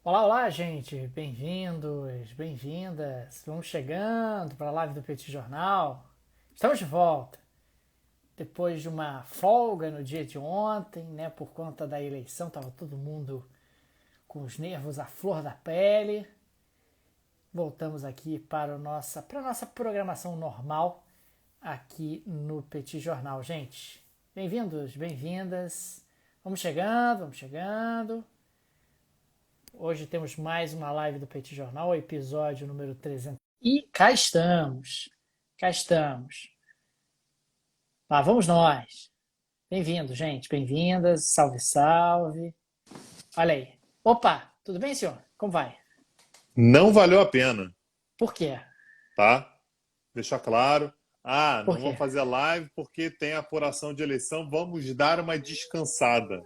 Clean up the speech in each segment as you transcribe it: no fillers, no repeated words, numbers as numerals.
Olá, olá, gente. Bem-vindos, bem-vindas. Vamos chegando para a live do Petit Jornal. Estamos de volta. Depois de uma folga no dia de ontem, né, por conta da eleição, estava todo mundo com os nervos à flor da pele. Voltamos aqui para a nossa programação normal aqui no Petit Jornal, gente. Bem-vindos, bem-vindas. Vamos chegando, vamos chegando. Hoje temos mais uma live do Petit Jornal, episódio número 300. E cá estamos. Cá estamos. Lá vamos nós. Bem-vindo, gente. Bem-vindas. Salve, salve. Olha aí. Opa, tudo bem, senhor? Como vai? Não valeu a pena, Por quê? tá? Deixar claro. Ah, Por não quê? vamos fazer live porque tem apuração de eleição, vamos dar uma descansada.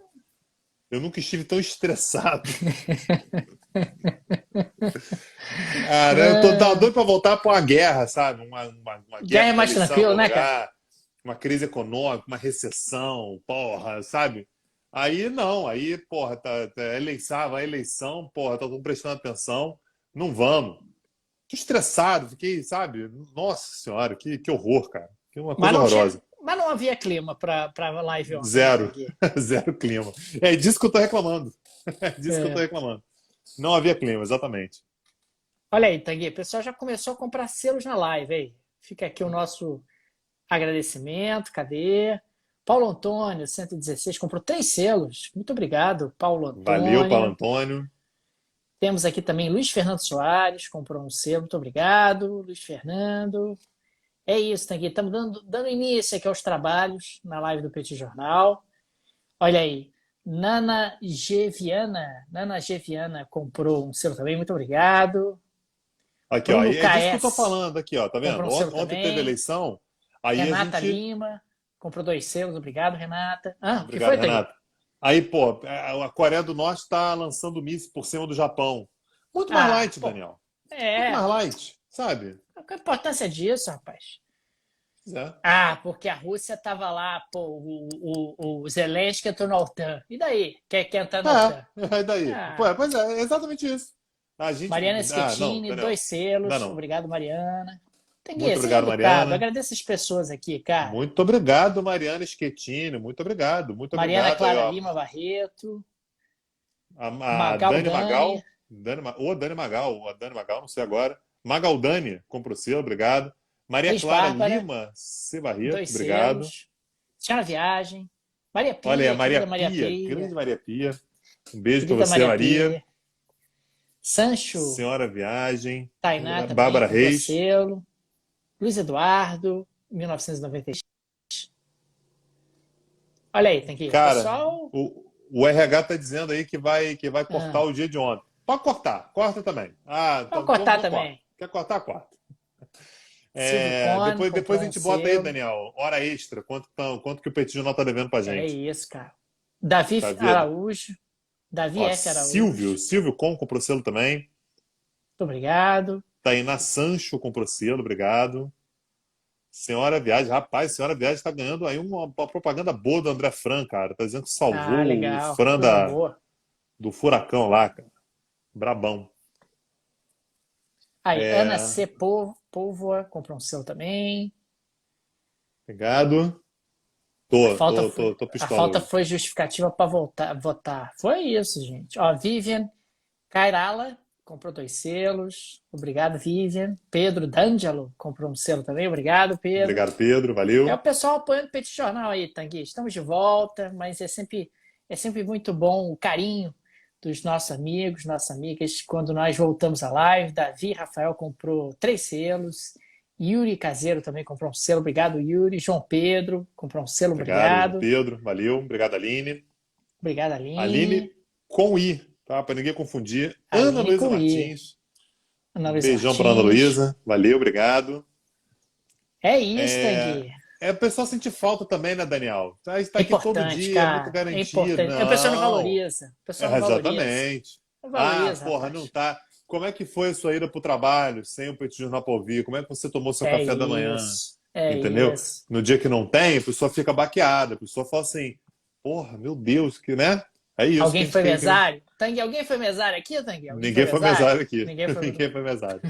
Eu nunca estive tão estressado. Cara, eu tô Ah, doido pra voltar pra uma guerra, sabe? Uma já guerra é com mais eleição em tranquilo, algum né, cara? lugar, uma crise econômica, uma recessão, porra, sabe? Aí não, aí, porra, eleição, vai eleição, porra, tá todo mundo prestando atenção. Não vamos. Fiquei estressado, fiquei, sabe? Nossa senhora, que horror, cara. Que uma Mas coisa não, tinha, horrorosa. mas não havia clima para live ontem, né, Zero. Tanguy? Zero clima. É disso que eu tô reclamando. É disso que eu tô É. reclamando. Não havia clima, exatamente. Olha aí, Tanguy, o pessoal já começou a comprar selos na live, aí. Fica aqui o nosso agradecimento, cadê? Paulo Antônio, 116, comprou 3 selos. Muito obrigado, Paulo Valeu, Paulo Antônio. Antônio. Temos aqui também Luiz Fernando Soares, comprou um selo. Muito obrigado, Luiz Fernando. É isso, Tanguy. Estamos dando início aqui aos trabalhos na live do Petit Jornal. Olha aí, Nana Geviana comprou um selo também. Muito obrigado. Aqui, ó. Bruno E é disso que eu tô KS falando aqui, ó. Tá vendo? comprou um selo Ontem teve também. eleição, aí a Renata gente. Lima comprou 2 selos. Obrigado, Renata. Ah, o que Obrigado, foi, Tanguy? Renato. Aí, pô, a Coreia do Norte está lançando míssil por cima do Japão. Muito mais Ah, light, pô. Daniel. Muito mais É, light, sabe? qual a importância disso, rapaz? É. Ah, porque a Rússia estava lá, pô, o Zelensky entrou na OTAN. E daí? Quer entrar na OTAN? É, e daí? Pô, Ah, pois é exatamente isso. A gente. Mariana Ah, não, Schettini, Daniel. dois Não, selos. não. Obrigado, Mariana. Tem Muito seja obrigado, educado. Mariana. Agradeço as pessoas aqui, cara. Muito obrigado, Mariana Schettino. Muito obrigado. Muito Mariana obrigado aí, Clara ó. Lima Barreto. A Magal Dani Dani. Magal. Ou a Dani Magal, ou a Dani Magal, não sei agora. Magaldani, comprou selo, obrigado. Maria Cris Clara Bárbara, Lima C. Barreto, dois obrigado. selos. Senhora Viagem. Maria Olha aí, a Pia, Maria querida Maria Pia, grande Pia. Maria Pia. Um beijo para Querida você, Maria Maria. Pia. Sancho, Senhora Viagem. Tainá também, Bárbara comprou Reis. selo. Luiz Eduardo, 1996. Olha aí, tem que ir. Cara, Pessoal, o RH tá dizendo aí que vai cortar ah, o dia de ontem. Pode cortar, corta também. Ah, vamos então cortar vamos cortar. também. Quer cortar, corta. Silvio É, Cone depois comprou a um gente bota aí, selo. Daniel, hora extra. Quanto que o Petit Jornal tá devendo pra É gente? isso, cara. Davi Tá vendo? Araújo. Davi Ó, F. Araújo. Silvio Com comprou selo também. Muito obrigado. Tainá Sancho comprou selo, obrigado. Senhora Viagem, rapaz, Senhora Viagem tá ganhando aí uma propaganda boa do André Fran, cara. Tá dizendo que Ah, salvou o legal. Fran Coisa boa. do furacão lá, cara. Brabão. Aí, Ana É, C. Póvoa comprou um selo também. obrigado. A falta foi, Tô a pistola falta hoje. foi justificativa para votar. Foi isso, gente. Ó, Vivian Kairala comprou 2 selos. Obrigado, Vivian. Pedro D'Angelo comprou um selo também. Obrigado, Pedro. Obrigado, Pedro. É o Valeu. pessoal apoiando o Petit Jornal aí, Tanguy. Estamos de volta, mas é sempre muito bom o carinho dos nossos amigos, nossas amigas, quando nós voltamos à live. Davi Rafael comprou 3 selos. Yuri Caseiro também comprou um selo. Obrigado, Yuri. João Pedro comprou um selo. Obrigado, João Obrigado. Pedro. Valeu. Obrigado, Aline. Obrigado, Aline Aline. com I, tá? Para ninguém confundir. Ana Aline Luísa com I. Martins. Ana Um Luísa beijão para Ana Martins. Luísa. Valeu, obrigado. É isso, É, Tanguy. o pessoal sente falta também, né, Daniel? A gente tá É aqui todo importante, dia, é muito cara. É garantido. importante. O pessoal não Não. valoriza. O pessoal É, não valoriza. exatamente. Não Ah, valoriza, porra, não rapaz. tá. Como é que foi a sua ida pro trabalho sem o Petit Jornal pra ouvir? Como é que você tomou seu É café da manhã? isso. É Entendeu? isso. No dia que não tem, a pessoa fica baqueada, a pessoa fala assim, porra, meu Deus, que, né? É isso que a Alguém gente foi quer. mesário? Tangue, alguém foi mesário aqui, Tangue? Alguém foi Ninguém foi mesário? mesário aqui. Ninguém foi mesário. Ninguém foi mesário.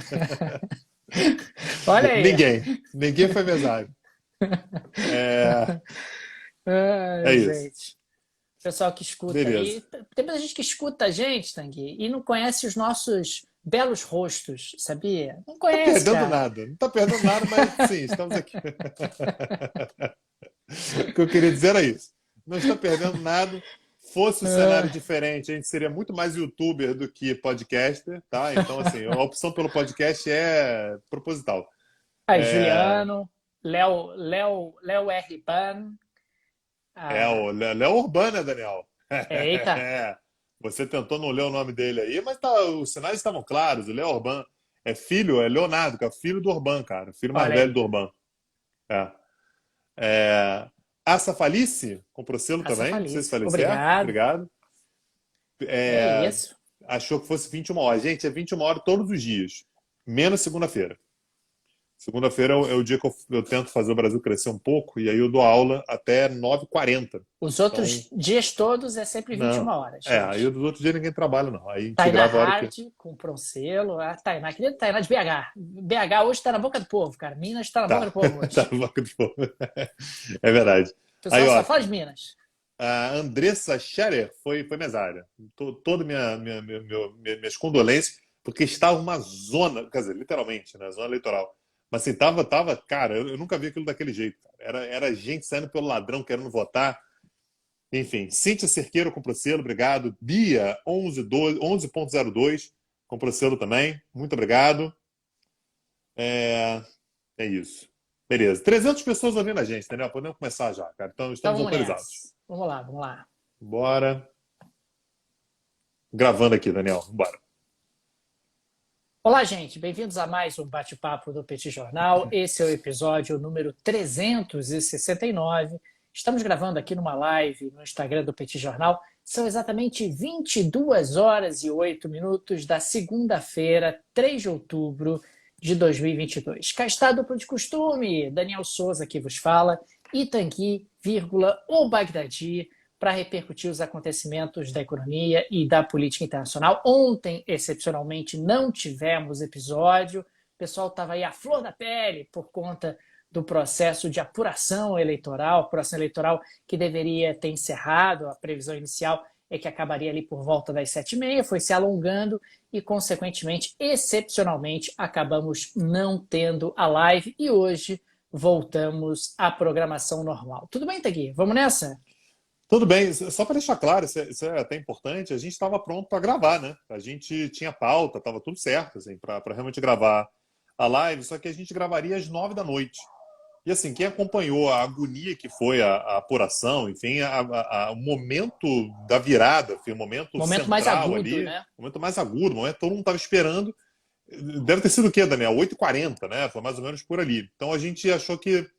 Olha aí. Ninguém foi mesário. É, é Ai, isso. gente. Pessoal que escuta Beleza. aí. Tem muita gente que escuta a gente, Tangue, e não conhece os nossos belos rostos, sabia? Não Tá conhece, perdendo cara. nada. Não tá perdendo nada, mas sim, estamos aqui. O que eu queria dizer era isso. Não está perdendo nada. Fosse o cenário Ah, diferente, a gente seria muito mais youtuber do que podcaster, tá? Então, assim, a opção pelo podcast é proposital. É, Juliano, Léo R. Ban. é Ah, o Léo Urbano, né, Daniel? eita, É. Você tentou não ler o nome dele aí, mas tá, os sinais estavam claros. O Léo Urbano é filho, é Leonardo, que é filho do Urbano, cara. Filho mais olha velho aí. do Urbano. É. É, Assa Falice, comprou selo Raça também. Não sei se Falice. falei certo. Obrigado. Obrigado. É É, isso. achou que fosse 21 horas. Gente, é 21 horas todos os dias. Menos segunda-feira. Segunda-feira é o dia que eu tento fazer o Brasil crescer um pouco, e aí eu dou aula até 9h40. Os Então, outros dias todos é sempre 21 não. horas, Aí gente. dos outros dias ninguém trabalha, não. Aí a gente Tainá grava a hora que. Hard, comprou um selo. A Tainá, querida Tainá de BH. BH hoje está na boca do povo, cara. Minas está na boca Tá, do povo tá hoje. no bloco de fogo. É verdade. O Aí, pessoal só ó, fala de Minas. a Andressa Scherer foi mesária. Toda minhas condolências, porque estava uma zona, quer dizer, literalmente, né, zona eleitoral. Mas assim, cara, eu nunca vi aquilo daquele jeito. Cara. Era gente saindo pelo ladrão querendo votar. Enfim, Cíntia Cerqueira comprou selo, obrigado. Bia 11.02 comprou selo também, muito obrigado. É, é isso. Beleza. 300 pessoas ouvindo a gente, entendeu? Podemos começar já, cara. Então, Então estamos vamos autorizados. nessa. Vamos lá, vamos lá. Bora. Gravando aqui, Daniel. Bora. Olá, gente. Bem-vindos a mais um bate-papo do Petit Jornal. Esse é o episódio número 369. Estamos gravando aqui numa live no Instagram do Petit Jornal. São exatamente 22 horas e 8 minutos da segunda-feira, 3 de outubro de 2022. Cá está a dupla de costume. Daniel Souza que vos fala. Itangui, vírgula, o Bagdadi, para repercutir os acontecimentos da economia e da política internacional. Ontem, excepcionalmente, não tivemos episódio. O pessoal estava aí à flor da pele por conta do processo de apuração eleitoral que deveria ter encerrado. A previsão inicial é que acabaria ali por volta das 7h30, foi se alongando e, consequentemente, excepcionalmente, acabamos não tendo a live e hoje voltamos à programação normal. Tudo bem, Tagui? Vamos nessa? Tudo bem, só para deixar claro, isso é até importante, a gente estava pronto para gravar, né? A gente tinha pauta, estava tudo certo, assim, para realmente gravar a live, só que a gente gravaria às 9 da noite. E assim, quem acompanhou a agonia que foi a apuração, enfim, o momento da virada, foi o momento Momento mais central agudo, ali, né? o momento mais agudo, o momento que todo mundo estava esperando. Deve ter sido o quê, Daniel? 8h40, né? Foi mais ou menos por ali. Então a gente achou que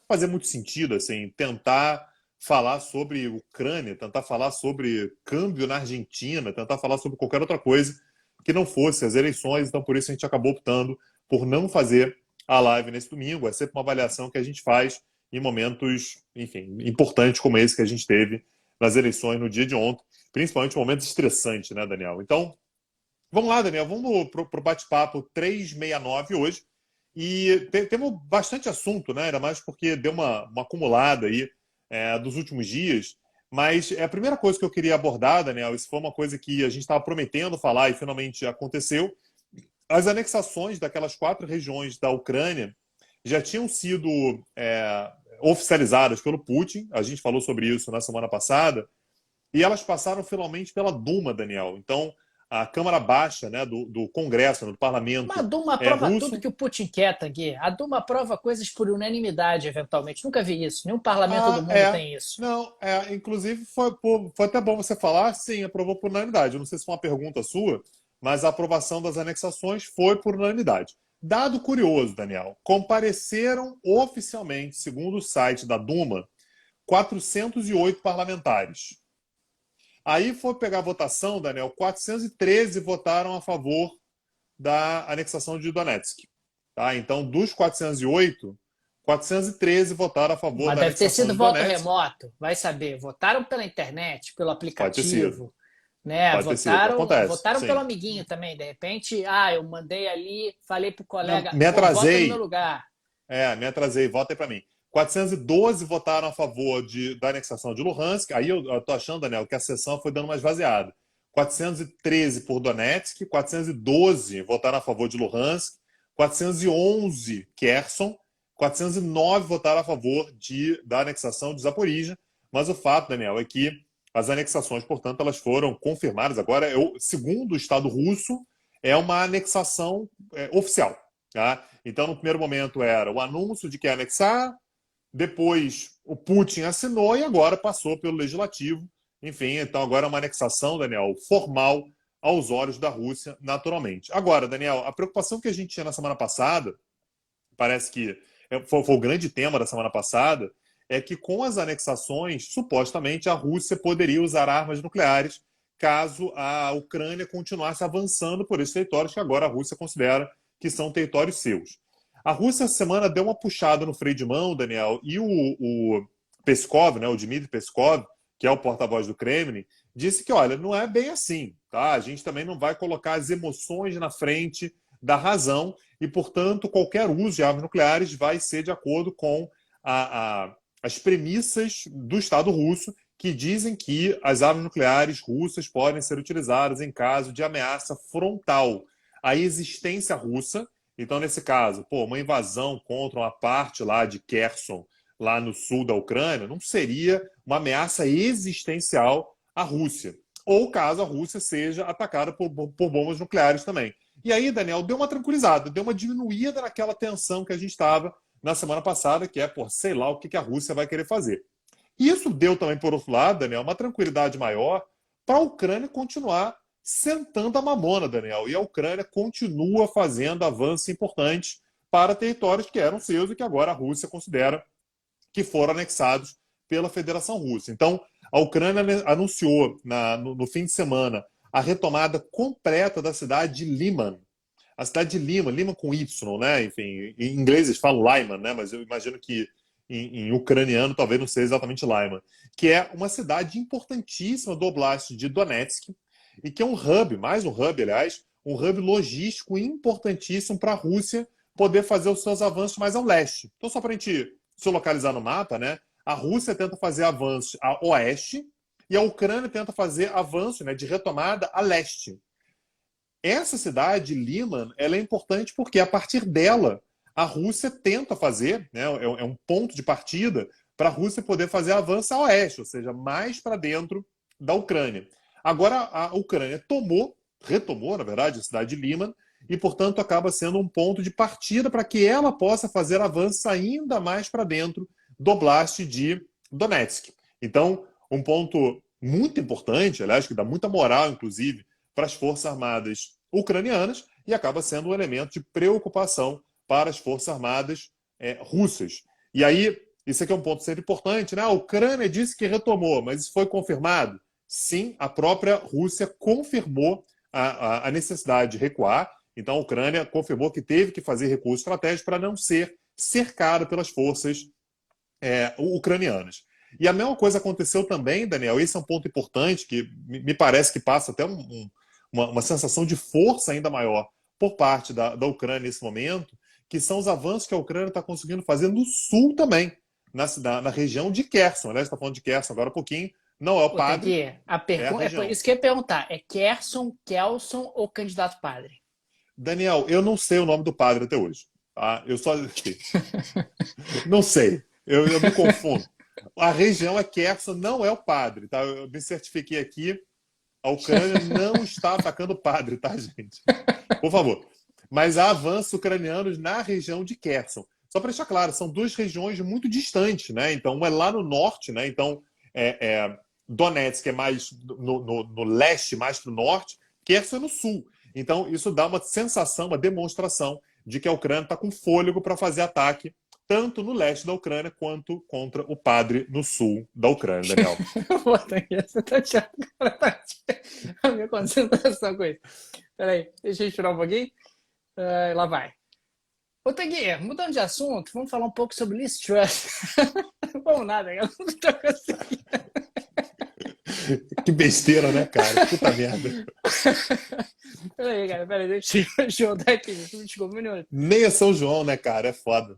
fazia muito sentido, assim, tentar falar sobre Ucrânia, tentar falar sobre câmbio na Argentina, tentar falar sobre qualquer outra coisa que não fosse as eleições. Então, por isso a gente acabou optando por não fazer a live nesse domingo. É sempre uma avaliação que a gente faz em momentos, enfim, importantes como esse que a gente teve nas eleições no dia de ontem, principalmente um momento estressante, né, Daniel? Então, vamos lá, Daniel, vamos para o bate-papo 369 hoje. E temos bastante assunto, né? Ainda mais porque deu uma acumulada aí dos últimos dias. Mas a primeira coisa que eu queria abordar, Daniel, isso foi uma coisa que a gente estava prometendo falar e finalmente aconteceu. As anexações daquelas 4 regiões da Ucrânia já tinham sido oficializadas pelo Putin. A gente falou sobre isso na semana passada. E elas passaram finalmente pela Duma, Daniel. Então, a Câmara Baixa, né, do Congresso, do Mas a Parlamento Duma aprova tudo russo. que o Putin quer, Tanguy. A Duma aprova coisas por unanimidade, eventualmente. Nunca vi isso. Nenhum parlamento do mundo tem isso. Não, inclusive foi até bom você falar, sim, aprovou por unanimidade. Eu não sei se foi uma pergunta sua, mas a aprovação das anexações foi por unanimidade. Dado curioso, Daniel, compareceram oficialmente, segundo o site da Duma, 408 parlamentares. Aí foi pegar a votação, Daniel, 413 votaram a favor da anexação de Donetsk. Tá? Então, dos 408, 413 votaram a favor Mas da deve ter anexação sido de voto Donetsk. remoto, vai saber. Votaram pela internet, pelo Pode ter sido. aplicativo, né? Pode ter sido. Acontece, Votaram pelo sim. amiguinho também. De repente, eu mandei ali, falei pro Não, colega, me pô, vota no meu atrasei. lugar. Me atrasei. Vota aí para mim. 412 votaram a favor da anexação de Luhansk. Aí eu tô achando, Daniel, que a sessão foi dando uma esvaziada. 413 por Donetsk, 412 votaram a favor de Luhansk, 411 Kherson, 409 votaram a favor da anexação de Zaporizhia. Mas o fato, Daniel, é que as anexações, portanto, elas foram confirmadas. Agora, segundo o Estado russo, é uma anexação oficial. Tá? Então, no primeiro momento era o anúncio de que ia anexar, depois o Putin assinou e agora passou pelo legislativo. Enfim, então agora é uma anexação, Daniel, formal aos olhos da Rússia, naturalmente. Agora, Daniel, a preocupação que a gente tinha na semana passada, parece que foi o grande tema da semana passada, é que com as anexações, supostamente a Rússia poderia usar armas nucleares caso a Ucrânia continuasse avançando por esses territórios que agora a Rússia considera que são territórios seus. A Rússia, essa semana, deu uma puxada no freio de mão, Daniel, e o Peskov, né, o Dmitry Peskov, que é o porta-voz do Kremlin, disse que, olha, não é bem assim, tá? A gente também não vai colocar as emoções na frente da razão e, portanto, qualquer uso de armas nucleares vai ser de acordo com as premissas do Estado russo, que dizem que as armas nucleares russas podem ser utilizadas em caso de ameaça frontal à existência russa. Então, nesse caso, uma invasão contra uma parte lá de Kherson, lá no sul da Ucrânia, não seria uma ameaça existencial à Rússia. Ou caso a Rússia seja atacada por bombas nucleares também. E aí, Daniel, deu uma tranquilizada, deu uma diminuída naquela tensão que a gente estava na semana passada, que é, sei lá o que a Rússia vai querer fazer. Isso deu também, por outro lado, Daniel, uma tranquilidade maior para a Ucrânia continuar sentando a mamona, Daniel. E a Ucrânia continua fazendo avanços importantes para territórios que eram seus e que agora a Rússia considera que foram anexados pela Federação Russa. Então, a Ucrânia anunciou no fim de semana a retomada completa da cidade de Liman. A cidade de Liman, Liman com Y, né? Enfim, em inglês eles falam Lyman, né? Mas eu imagino que em ucraniano talvez não seja exatamente Lyman, que é uma cidade importantíssima do Oblast de Donetsk e que é um hub, mais um hub, aliás, um hub logístico importantíssimo para a Rússia poder fazer os seus avanços mais ao leste. Então, só para a gente se localizar no mapa, né? A Rússia tenta fazer avanços a oeste e a Ucrânia tenta fazer avanço, né, de retomada a leste. Essa cidade, Liman, ela é importante porque a partir dela a Rússia tenta fazer, né, é um ponto de partida para a Rússia poder fazer avanço a oeste, ou seja, mais para dentro da Ucrânia. Agora a Ucrânia retomou, na verdade, a cidade de Liman e, portanto, acaba sendo um ponto de partida para que ela possa fazer avanços ainda mais para dentro do oblast de Donetsk. Então, um ponto muito importante, aliás, que dá muita moral, inclusive, para as Forças Armadas ucranianas e acaba sendo um elemento de preocupação para as Forças Armadas russas. E aí, isso aqui é um ponto sempre importante, né? A Ucrânia disse que retomou, mas isso foi confirmado? Sim, a própria Rússia confirmou a necessidade de recuar. Então, a Ucrânia confirmou que teve que fazer recursos estratégicos para não ser cercada pelas forças ucranianas. E a mesma coisa aconteceu também, Daniel, esse é um ponto importante que me parece que passa até uma sensação de força ainda maior por parte da Ucrânia nesse momento, que são os avanços que a Ucrânia está conseguindo fazer no sul também, na região de Kherson. Aliás, está falando de Kherson agora um pouquinho, não é o padre, é a É por região. isso que eu ia perguntar, é Kherson, Kelson ou candidato padre? Daniel, eu não sei o nome do padre até hoje. Tá? Eu só não sei, eu me confundo. A região é Kherson, não é o padre, tá? Eu me certifiquei aqui, a Ucrânia não está atacando o padre, tá, gente? Por favor. Mas há avanços ucranianos na região de Kherson. Só para deixar claro, são duas regiões muito distantes, né? Então, uma é lá no norte, né? Então, Donetsk é mais no leste, mais para o norte, Kherson é no sul. Então, isso dá uma sensação, uma demonstração de que a Ucrânia está com fôlego para fazer ataque tanto no leste da Ucrânia quanto contra o padre no sul da Ucrânia, Daniel. Você tá tirando a minha concentração com isso. Peraí, deixa eu esperar um pouquinho. Lá vai. Ô, Tanguy, mudando de assunto, vamos falar um pouco sobre Liz Truss. Vamos nada, eu não tô conseguindo. Que besteira, né, cara? Puta merda. Peraí, cara, peraí, deixa eu jogar aqui, desculpa um minuto. Nem é São João, né, cara? É foda.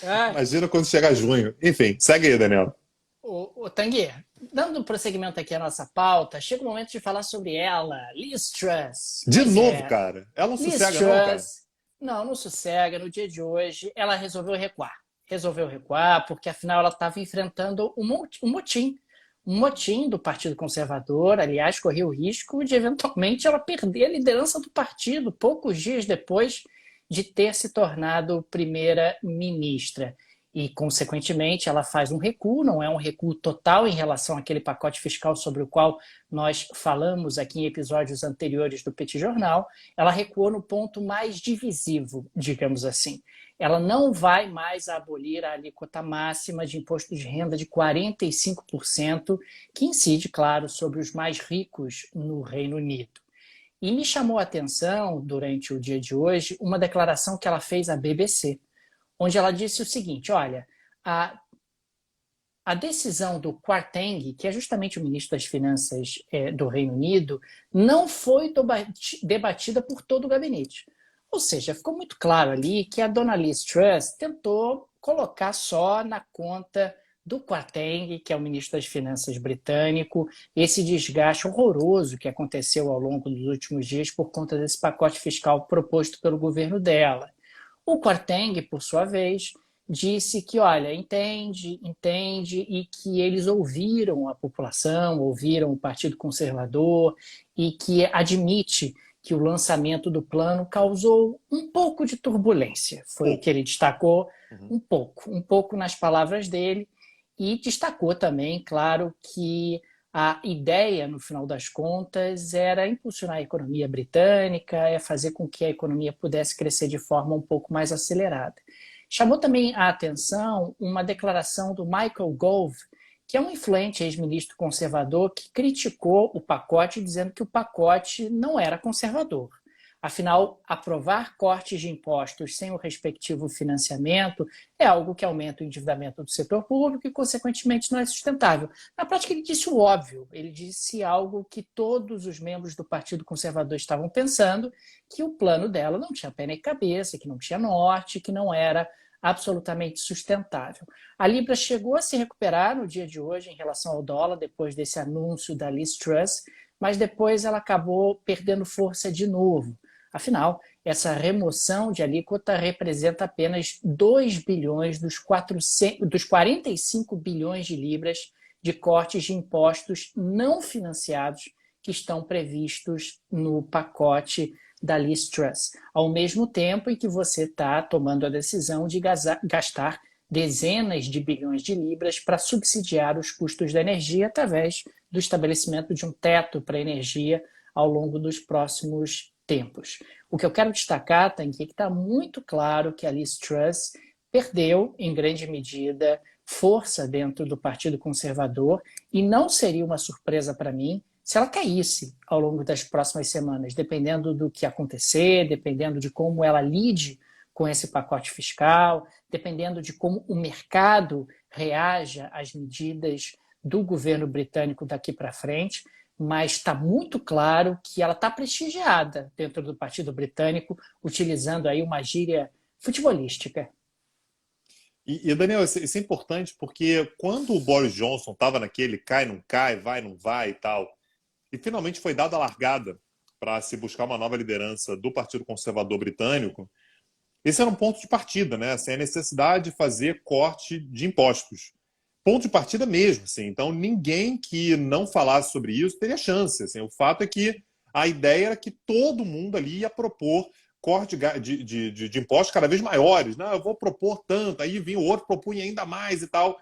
Ah, Imagina quando chegar junho. Enfim, segue aí, Daniel. ô, Tanguy, dando prosseguimento aqui à nossa pauta, chega o momento de falar sobre ela, Liz Truss. De Pois novo, é, cara. Ela não Liz sossega, não, cara. Truss, não sossega. No dia de hoje, ela resolveu recuar. Resolveu recuar porque, afinal, ela estava enfrentando um motim. Um motim do Partido Conservador. Aliás, corria o risco de, eventualmente, ela perder a liderança do partido poucos dias depois de ter se tornado primeira-ministra. E, consequentemente, ela faz um recuo, não é um recuo total em relação àquele pacote fiscal sobre o qual nós falamos aqui em episódios anteriores do Petit Jornal. Ela recuou no ponto mais divisivo, digamos assim. Ela não vai mais abolir a alíquota máxima de imposto de renda de 45%, que incide, claro, sobre os mais ricos no Reino Unido. E me chamou a atenção, durante o dia de hoje, uma declaração que ela fez à BBC, onde ela disse o seguinte: olha, a decisão do Kwarteng, que é justamente o ministro das Finanças do Reino Unido, não foi debatida por todo o gabinete. Ou seja, ficou muito claro ali que a dona Liz Truss tentou colocar só na conta do Kwarteng, que é o ministro das Finanças britânico, esse desgaste horroroso que aconteceu ao longo dos últimos dias por conta desse pacote fiscal proposto pelo governo dela. O Kwarteng, por sua vez, disse que, olha, entende, e que eles ouviram a população, ouviram o Partido Conservador e que admite que o lançamento do plano causou um pouco de turbulência. Foi o que Pouco. ele destacou, Uhum. um pouco nas palavras dele, e destacou também, claro, que a ideia, no final das contas, era impulsionar a economia britânica, fazer com que a economia pudesse crescer de forma um pouco mais acelerada. Chamou também a atenção uma declaração do Michael Gove, que é um influente ex-ministro conservador que criticou o pacote, dizendo que o pacote não era conservador. Afinal, aprovar cortes de impostos sem o respectivo financiamento é algo que aumenta o endividamento do setor público e, consequentemente, não é sustentável. Na prática, ele disse o óbvio, ele disse algo que todos os membros do Partido Conservador estavam pensando, que o plano dela não tinha pé nem cabeça, que não tinha norte, que não era absolutamente sustentável. A Libra chegou a se recuperar no dia de hoje em relação ao dólar, depois desse anúncio da Liz Truss, mas depois ela acabou perdendo força de novo. Afinal, essa remoção de alíquota representa apenas 2 bilhões dos 45 bilhões de libras de cortes de impostos não financiados que estão previstos no pacote da Liz Truss, ao mesmo tempo em que você está tomando a decisão de gastar dezenas de bilhões de libras para subsidiar os custos da energia através do estabelecimento de um teto para a energia ao longo dos próximos tempos. O que eu quero destacar, Tanguy, é que está muito claro que a Liz Truss perdeu, em grande medida, força dentro do Partido Conservador, e não seria uma surpresa para mim se ela caísse ao longo das próximas semanas, dependendo do que acontecer, dependendo de como ela lide com esse pacote fiscal, dependendo de como o mercado reaja às medidas do governo britânico daqui para frente, mas está muito claro que ela está prestigiada dentro do Partido Britânico, utilizando aí uma gíria futebolística. Daniel, isso é importante porque quando o Boris Johnson estava naquele cai, não cai, vai, não vai e tal, e finalmente foi dada a largada para se buscar uma nova liderança do Partido Conservador Britânico, esse era um ponto de partida, né? Assim, a necessidade de fazer corte de impostos. Ponto de partida mesmo, assim. Então, ninguém que não falasse sobre isso teria chance. Assim. O fato é que a ideia era que todo mundo ali ia propor corte de impostos cada vez maiores. Não, eu vou propor tanto, aí vinha o outro, propunha ainda mais e tal.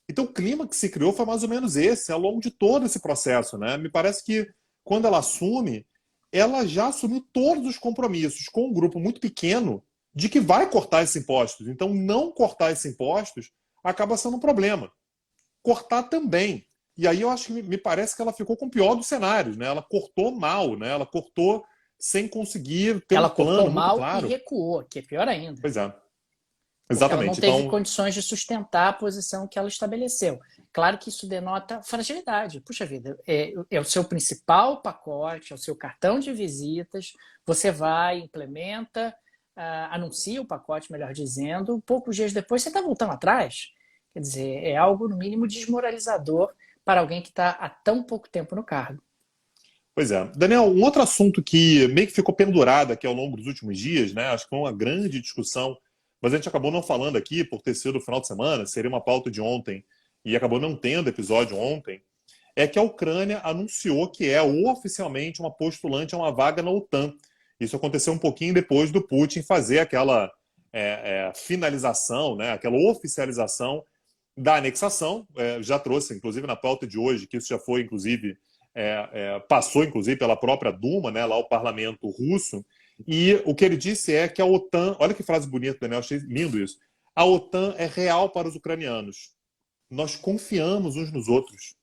Então, o clima que se criou foi mais ou menos esse, ao longo de todo esse processo, né? Me parece que, quando ela assume, ela já assumiu todos os compromissos com um grupo muito pequeno de que vai cortar esses impostos. Então, não cortar esses impostos acaba sendo um problema. Cortar também. E aí eu acho que me parece que ela ficou com o pior dos cenários, né? Ela cortou mal, né? Ela cortou sem conseguir ter Ela um plano cortou muito mal claro. e recuou, que é pior ainda. Pois é, Porque ela não exatamente. teve Então, condições de sustentar a posição que ela estabeleceu. Claro que isso denota fragilidade. Puxa vida, é o seu principal pacote, é o seu cartão de visitas, você vai, implementa, anuncia o pacote, melhor dizendo, poucos dias depois você está voltando atrás. Quer dizer, é algo, no mínimo, desmoralizador para alguém que está há tão pouco tempo no cargo. pois é. Daniel, um outro assunto que meio que ficou pendurado aqui ao longo dos últimos dias, né? Acho que foi uma grande discussão, mas a gente acabou não falando aqui por ter sido o final de semana, seria uma pauta de ontem, e acabou não tendo episódio ontem, é que a Ucrânia anunciou que é oficialmente uma postulante a uma vaga na OTAN. Isso aconteceu um pouquinho depois do Putin fazer aquela finalização, né? Aquela oficialização da anexação. Já trouxe, inclusive, na pauta de hoje, que isso já foi, inclusive, passou, inclusive, pela própria Duma, né, lá o parlamento russo, e o que ele disse é que a OTAN, olha que frase bonita, Daniel, achei lindo isso, a OTAN é real para os ucranianos. Nós confiamos uns nos outros,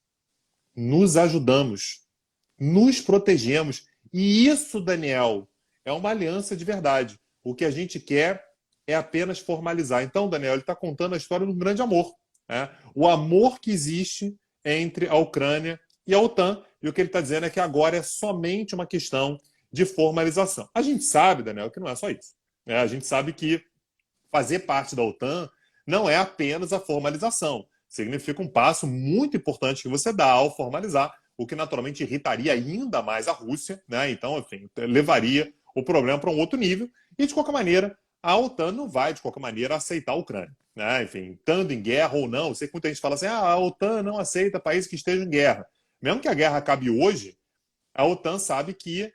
nos ajudamos, nos protegemos, e isso, Daniel, é uma aliança de verdade. O que a gente quer é apenas formalizar. Então, Daniel, ele está contando a história de um grande amor, né? O amor que existe entre a Ucrânia e a OTAN, e o que ele está dizendo é que agora é somente uma questão de formalização. A gente sabe, Daniel, que não é só isso, né? A gente sabe que fazer parte da OTAN não é apenas a formalização. Significa um passo muito importante que você dá ao formalizar, o que naturalmente irritaria ainda mais a Rússia, né? Então, enfim, levaria o problema para um outro nível. E, de qualquer maneira, a OTAN não vai, de qualquer maneira, aceitar a Ucrânia, né? Enfim, estando em guerra ou não. Eu sei que muita gente fala assim, a OTAN não aceita países que estejam em guerra. Mesmo que a guerra acabe hoje, a OTAN sabe que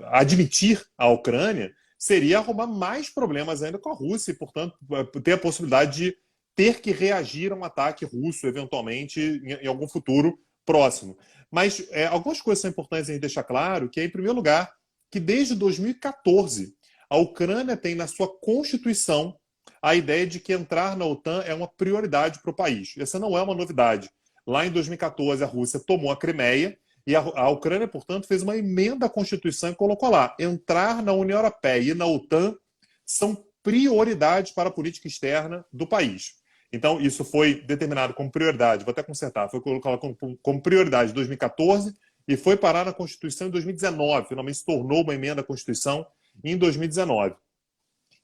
admitir a Ucrânia seria arrumar mais problemas ainda com a Rússia e, portanto, ter a possibilidade de ter que reagir a um ataque russo, eventualmente, em algum futuro próximo. Mas algumas coisas são importantes a gente deixar claro, que é, em primeiro lugar, que desde 2014, a Ucrânia tem na sua Constituição a ideia de que entrar na OTAN é uma prioridade para o país. Essa não é uma novidade. Lá em 2014, a Rússia tomou a Crimeia, e a Ucrânia, portanto, fez uma emenda à Constituição e colocou lá: entrar na União Europeia e na OTAN são prioridades para a política externa do país. Então, isso foi determinado como prioridade, vou até consertar, foi colocado como prioridade em 2014 e foi parar na Constituição em 2019. Finalmente se tornou uma emenda à Constituição em 2019.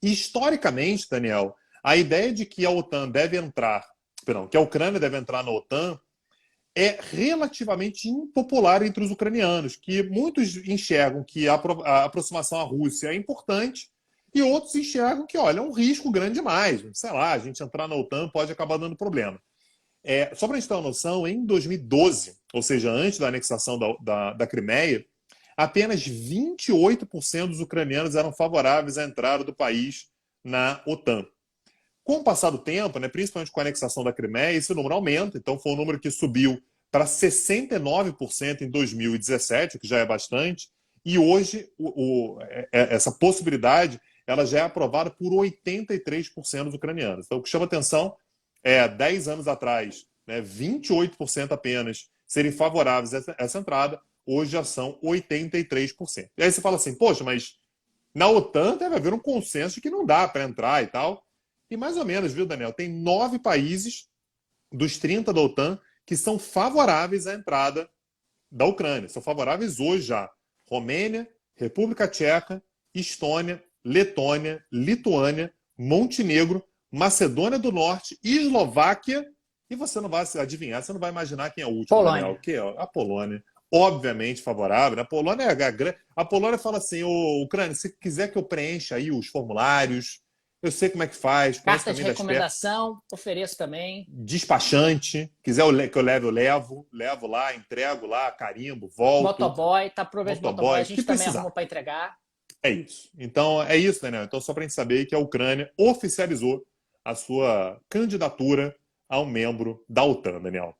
E, historicamente, Daniel, a ideia de que a OTAN deve entrar, perdão, que a Ucrânia deve entrar na OTAN é relativamente impopular entre os ucranianos, que muitos enxergam que a aproximação à Rússia é importante e outros enxergam que, olha, é um risco grande demais. Sei lá, a gente entrar na OTAN pode acabar dando problema. Só para a gente ter uma noção, em 2012, ou seja, antes da anexação da Crimeia, apenas 28% dos ucranianos eram favoráveis à entrada do país na OTAN. Com o passar do tempo, né, principalmente com a anexação da Crimeia, esse número aumenta. Então, foi um número que subiu para 69% em 2017, o que já é bastante. E hoje, essa possibilidade ela já é aprovada por 83% dos ucranianos. Então, o que chama atenção é, 10 anos atrás, né, 28% apenas serem favoráveis a essa entrada, hoje já são 83%. E aí você fala assim, poxa, mas na OTAN deve haver um consenso de que não dá para entrar e tal. E mais ou menos, viu, Daniel? Tem 9 países dos 30 da OTAN que são favoráveis à entrada da Ucrânia. São favoráveis hoje já. Romênia, República Tcheca, Estônia, Letônia, Lituânia, Montenegro, Macedônia do Norte, Eslováquia. E você não vai adivinhar, você não vai imaginar quem é o último, Polônia. Daniel. Que é a Polônia. Obviamente favorável. A Polônia a Polônia fala assim, Ucrânia, se quiser que eu preencha aí os formulários, eu sei como é que faz. Carta de recomendação, ofereço também. Despachante. Quiser que eu leve, eu levo. Levo lá, entrego lá, carimbo, volto. Motoboy, tá provendo de motoboy. A gente também arruma para entregar. É isso. Então, é isso, Daniel. Então, só para a gente saber que a Ucrânia oficializou a sua candidatura a um membro da OTAN, Daniel.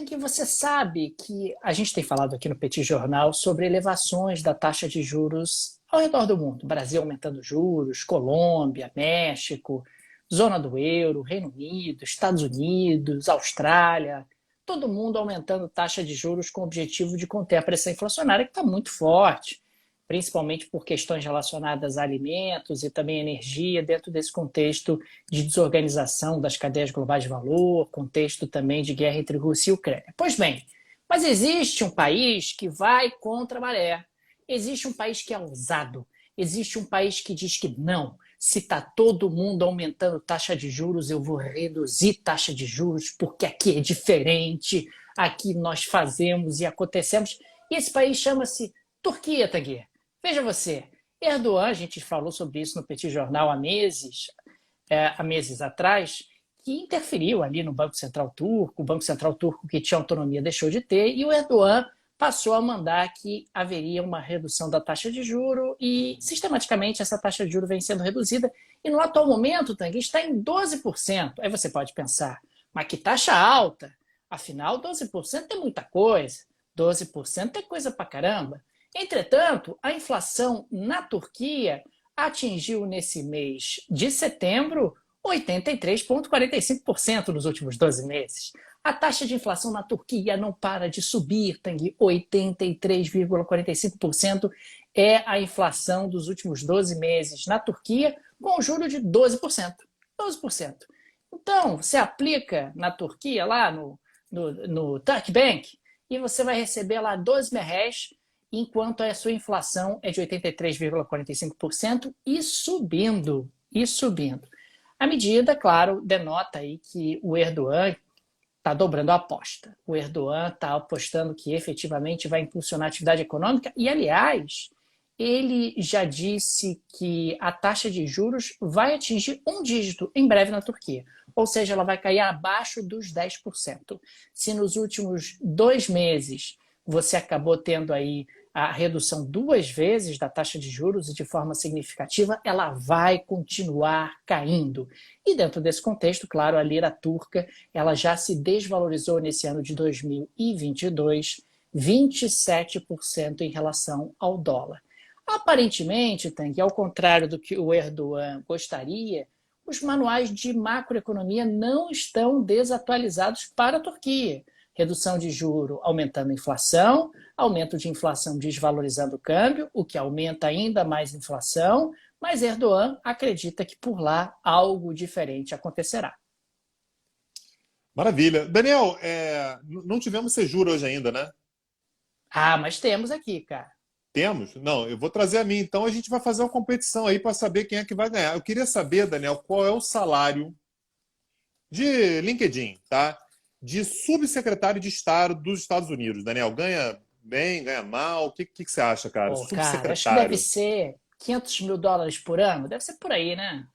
Que você sabe que a gente tem falado aqui no Petit Jornal sobre elevações da taxa de juros ao redor do mundo. Brasil aumentando juros, Colômbia, México, zona do euro, Reino Unido, Estados Unidos, Austrália, todo mundo aumentando taxa de juros com o objetivo de conter a pressão inflacionária, que está muito forte, principalmente por questões relacionadas a alimentos e também energia, dentro desse contexto de desorganização das cadeias globais de valor, contexto também de guerra entre Rússia e Ucrânia. Pois bem, mas existe um país que vai contra a maré, existe um país que é ousado, existe um país que diz que não, se está todo mundo aumentando taxa de juros, eu vou reduzir taxa de juros, porque aqui é diferente, aqui nós fazemos e acontecemos. E esse país chama-se Turquia, Taguer. Veja você, Erdogan, a gente falou sobre isso no Petit Jornal há meses atrás, que interferiu ali no Banco Central Turco, o Banco Central Turco que tinha autonomia deixou de ter, e o Erdogan passou a mandar que haveria uma redução da taxa de juro e, sistematicamente, essa taxa de juro vem sendo reduzida. E no atual momento, Tanguy, está em 12%. Aí você pode pensar, mas que taxa alta? Afinal, 12% é muita coisa. 12% é coisa pra caramba. Entretanto, a inflação na Turquia atingiu nesse mês de setembro 83,45% nos últimos 12 meses. A taxa de inflação na Turquia não para de subir, Tanguy. 83,45% é a inflação dos últimos 12 meses na Turquia, com juro de 12%. 12%. Então, você aplica na Turquia, lá no Turkbank, e você vai receber lá 12 merréis, enquanto a sua inflação é de 83,45% e subindo. E subindo. A medida, claro, denota aí que o Erdogan está dobrando a aposta. O Erdogan está apostando que efetivamente vai impulsionar a atividade econômica e, aliás, ele já disse que a taxa de juros vai atingir um dígito em breve na Turquia. Ou seja, ela vai cair abaixo dos 10%. Se nos últimos 2 meses você acabou tendo aí a redução 2 vezes da taxa de juros e de forma significativa, ela vai continuar caindo. E dentro desse contexto, claro, a lira turca ela já se desvalorizou nesse ano de 2022, 27% em relação ao dólar. Aparentemente, Tanguy, ao contrário do que o Erdogan gostaria, os manuais de macroeconomia não estão desatualizados para a Turquia. Redução de juro aumentando a inflação, aumento de inflação desvalorizando o câmbio, o que aumenta ainda mais a inflação, mas Erdogan acredita que por lá algo diferente acontecerá. Maravilha. Daniel, não tivemos Sejura hoje ainda, né? Ah, mas temos aqui, cara. Temos? Não, eu vou trazer a mim. Então a gente vai fazer uma competição aí para saber quem é que vai ganhar. Eu queria saber, Daniel, qual é o salário de LinkedIn, tá? De subsecretário de Estado dos Estados Unidos. Daniel, ganha bem, ganha mal? O que você acha, cara? Pô, cara, acho que deve Subsecretário. ser $500 mil por ano. Deve ser por aí, né?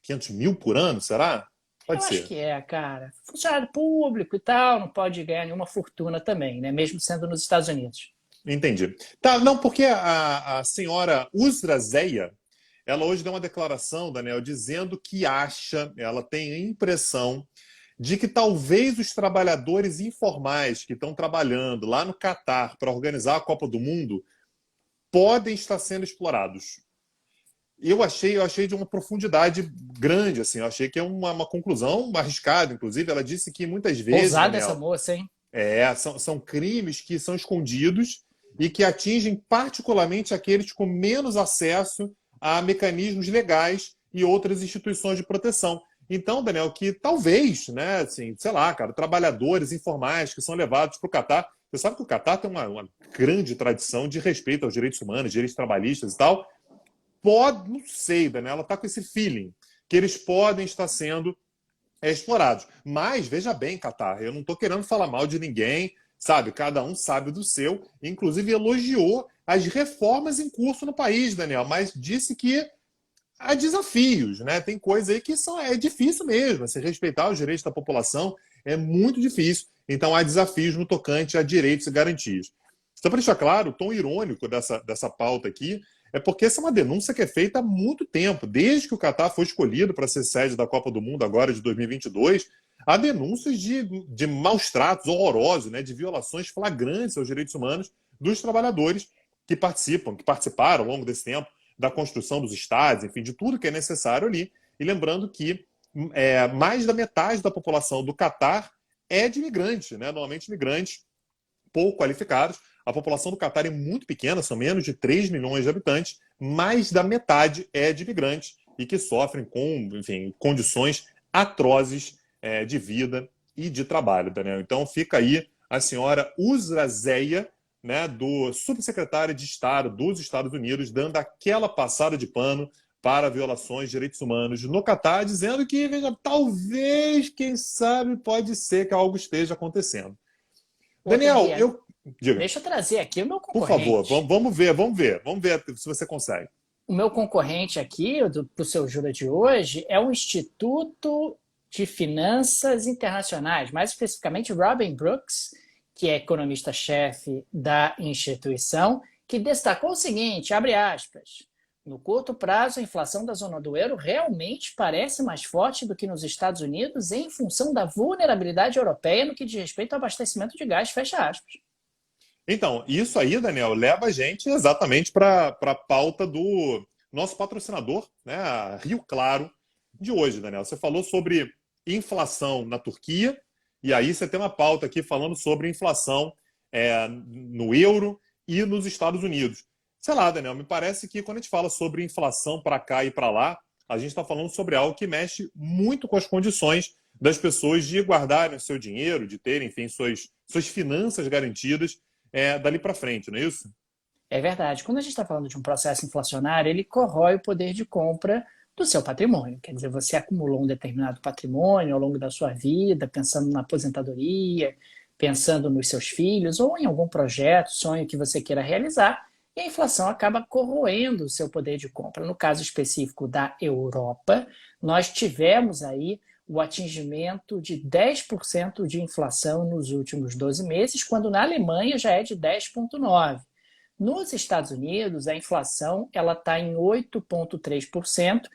500 mil por ano, será? Eu Pode acho ser. que é, cara. Funcionário público e tal, não pode ganhar nenhuma fortuna também, né? Mesmo sendo nos Estados Unidos. Entendi. Tá, não, porque a senhora Usra Zeia, ela hoje deu uma declaração, Daniel, dizendo que acha, ela tem a impressão de que talvez os trabalhadores informais que estão trabalhando lá no Catar para organizar a Copa do Mundo podem estar sendo explorados. Eu achei de uma profundidade grande, assim, eu achei que é uma conclusão arriscada, inclusive. Ela disse que muitas vezes, Ousada essa Daniel, moça, hein? são crimes que são escondidos e que atingem particularmente aqueles com menos acesso a mecanismos legais e outras instituições de proteção. Então, Daniel, que talvez, né, assim, sei lá, cara, trabalhadores informais que são levados para o Catar. Você sabe que o Catar tem uma grande tradição de respeito aos direitos humanos, direitos trabalhistas e tal. Não sei, Daniel, ela está com esse feeling que eles podem estar sendo explorados. Mas, veja bem, Catar, eu não estou querendo falar mal de ninguém, sabe? Cada um sabe do seu. Inclusive, elogiou as reformas em curso no país, Daniel, mas disse que há desafios, né? Tem coisa aí que é difícil mesmo. Se respeitar os direitos da população é muito difícil. Então, há desafios no tocante a direitos e garantias. Só para deixar claro, o tom irônico dessa pauta aqui é porque essa é uma denúncia que é feita há muito tempo. Desde que o Catar foi escolhido para ser sede da Copa do Mundo, agora de 2022, há denúncias de maus tratos horrorosos, né, de violações flagrantes aos direitos humanos dos trabalhadores que participaram ao longo desse tempo da construção dos estádios, enfim, de tudo que é necessário ali. E lembrando que mais da metade da população do Catar é de imigrantes, né? Normalmente imigrantes pouco qualificados. A população do Catar é muito pequena, são menos de 3 milhões de habitantes, mais da metade é de imigrantes e que sofrem com, enfim, condições atrozes de vida e de trabalho, Daniel. Então fica aí a senhora Usra Zeia, né, do subsecretário de Estado dos Estados Unidos, dando aquela passada de pano para violações de direitos humanos no Catar, dizendo que, veja, talvez, quem sabe, pode ser que algo esteja acontecendo. Ô, Daniel, Tanguy, diga, deixa eu trazer aqui o meu por favor, concorrente. vamos ver se você consegue. O meu concorrente aqui, para o seu Jura de hoje, é o Instituto de Finanças Internacionais, mais especificamente Robin Brooks, que é economista-chefe da instituição, que destacou o seguinte, abre aspas, no curto prazo, a inflação da zona do euro realmente parece mais forte do que nos Estados Unidos em função da vulnerabilidade europeia no que diz respeito ao abastecimento de gás, fecha aspas. Então, isso aí, Daniel, leva a gente exatamente para a pauta do nosso patrocinador, né, a Rio Claro, de hoje, Daniel. Você falou sobre inflação na Turquia, e aí você tem uma pauta aqui falando sobre inflação no euro e nos Estados Unidos. Sei lá, Daniel, me parece que quando a gente fala sobre inflação para cá e para lá, a gente está falando sobre algo que mexe muito com as condições das pessoas de guardarem o seu dinheiro, de terem, enfim, suas finanças garantidas dali para frente, não é isso? É verdade. Quando a gente está falando de um processo inflacionário, ele corrói o poder de compra do seu patrimônio. Quer dizer, você acumulou um determinado patrimônio ao longo da sua vida, pensando na aposentadoria, pensando nos seus filhos ou em algum projeto, sonho que você queira realizar, e a inflação acaba corroendo o seu poder de compra. No caso específico da Europa, nós tivemos aí o atingimento de 10% de inflação nos últimos 12 meses, quando na Alemanha já é de 10,9%. Nos Estados Unidos, a inflação está em 8,3%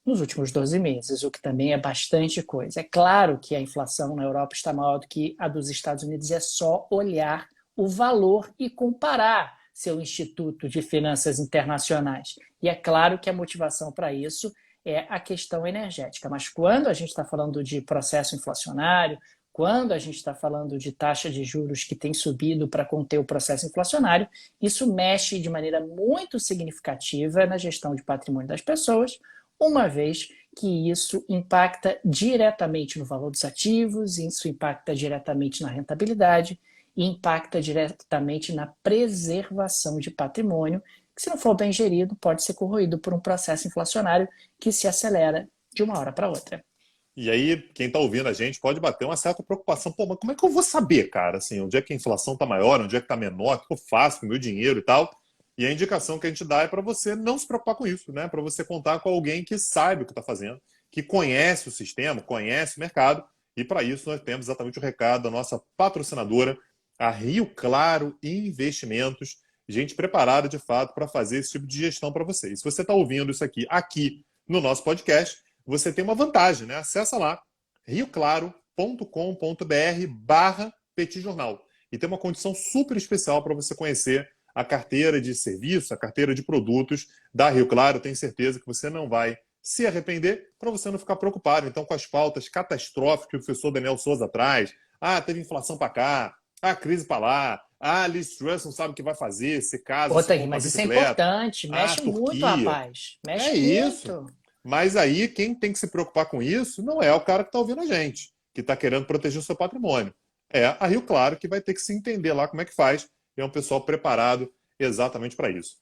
nos últimos 12 meses, o que também é bastante coisa. É claro que a inflação na Europa está maior do que a dos Estados Unidos, é só olhar o valor e comparar seu Instituto de Finanças Internacionais. E é claro que a motivação para isso é a questão energética. Mas quando a gente está falando de processo inflacionário, quando a gente está falando de taxa de juros que tem subido para conter o processo inflacionário, isso mexe de maneira muito significativa na gestão de patrimônio das pessoas, uma vez que isso impacta diretamente no valor dos ativos, isso impacta diretamente na rentabilidade e impacta diretamente na preservação de patrimônio, que, se não for bem gerido, pode ser corroído por um processo inflacionário que se acelera de uma hora para outra. E aí, quem está ouvindo a gente pode bater uma certa preocupação. Pô, mas como é que eu vou saber, cara, assim, onde é que a inflação está maior, onde é que está menor, o que eu faço com o meu dinheiro e tal? E a indicação que a gente dá é para você não se preocupar com isso, né? Para você contar com alguém que sabe o que está fazendo, que conhece o sistema, conhece o mercado. E para isso nós temos exatamente o recado da nossa patrocinadora, a Rio Claro Investimentos. Gente preparada, de fato, para fazer esse tipo de gestão para você. E se você está ouvindo isso aqui no nosso podcast, você tem uma vantagem, né? Acessa lá, rioclaro.com.br/Petit Jornal. E tem uma condição super especial para você conhecer a carteira de serviço, a carteira de produtos da Rio Claro. Tenho certeza que você não vai se arrepender, para você não ficar preocupado, então, com as pautas catastróficas que o professor Daniel Souza traz. Ah, teve inflação para cá, crise para lá, Liz Truss não sabe o que vai fazer, se casa, se compra Mas isso é bicicleta. importante, mexe muito, Turquia. rapaz. Mexe É isso. muito. Mas aí, quem tem que se preocupar com isso não é o cara que está ouvindo a gente, que está querendo proteger o seu patrimônio. É a Rio Claro que vai ter que se entender lá como é que faz. E é um pessoal preparado exatamente para isso.